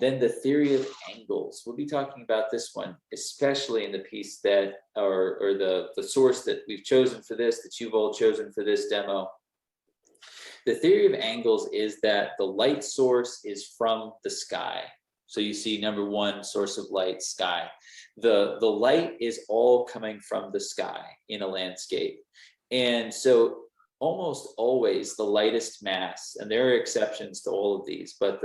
Then the theory of angles. We'll be talking about this one, especially in the piece that, or the source that we've chosen for this, that you've all chosen for this demo. The theory of angles is that the light source is from the sky. So you see number one, source of light, sky. The light is all coming from the sky in a landscape. And so almost always the lightest mass, and there are exceptions to all of these, but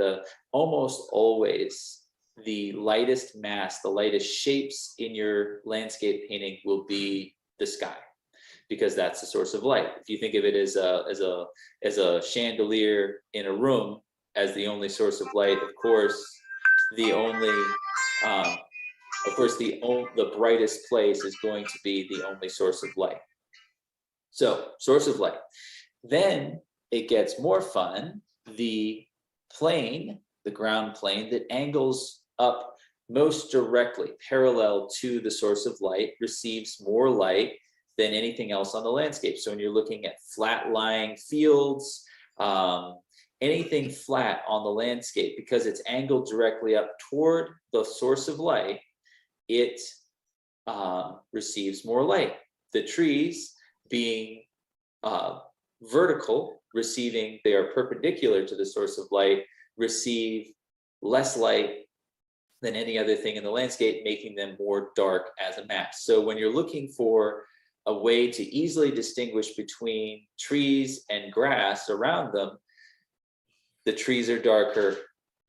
almost always the lightest mass, the lightest shapes in your landscape painting will be the sky, because that's the source of light. If you think of it as a chandelier in a room as the only source of light, of course, the brightest place is going to be the only source of light. So, source of light. Then it gets more fun. The plane, the ground plane that angles up most directly parallel to the source of light, receives more light than anything else on the landscape. So when you're looking at flat lying fields, anything flat on the landscape, because it's angled directly up toward the source of light, it receives more light. The trees, being vertical, they are perpendicular to the source of light, receive less light than any other thing in the landscape, making them more dark as a mass. So when you're looking for a way to easily distinguish between trees and grass around them, the trees are darker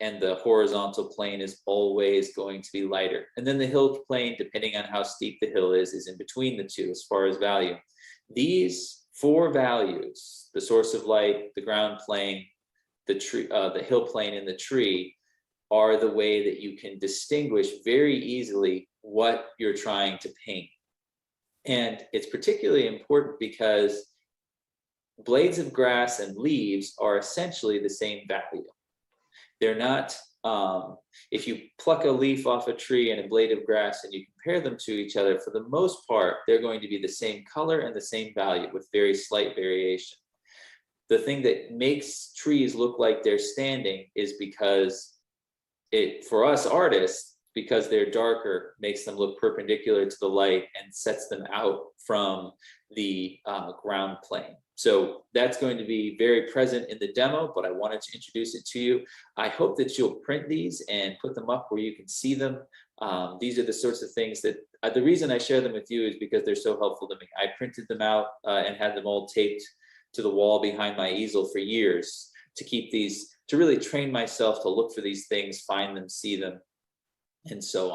and the horizontal plane is always going to be lighter. And then the hill plane, depending on how steep the hill is in between the two as far as value. These four values, the source of light, the ground plane, the hill plane, and the tree, are the way that you can distinguish very easily what you're trying to paint. And it's particularly important because blades of grass and leaves are essentially the same value. They're not, if you pluck a leaf off a tree and a blade of grass and you compare them to each other, for the most part, they're going to be the same color and the same value with very slight variation. The thing that makes trees look like they're standing is because for us artists, because they're darker, makes them look perpendicular to the light and sets them out from the ground plane. So that's going to be very present in the demo, but I wanted to introduce it to you. I hope that you'll print these and put them up where you can see them. These are the sorts of things that, the reason I share them with you is because they're so helpful to me. I printed them out and had them all taped to the wall behind my easel for years to keep these, to really train myself to look for these things, find them, see them, and so on.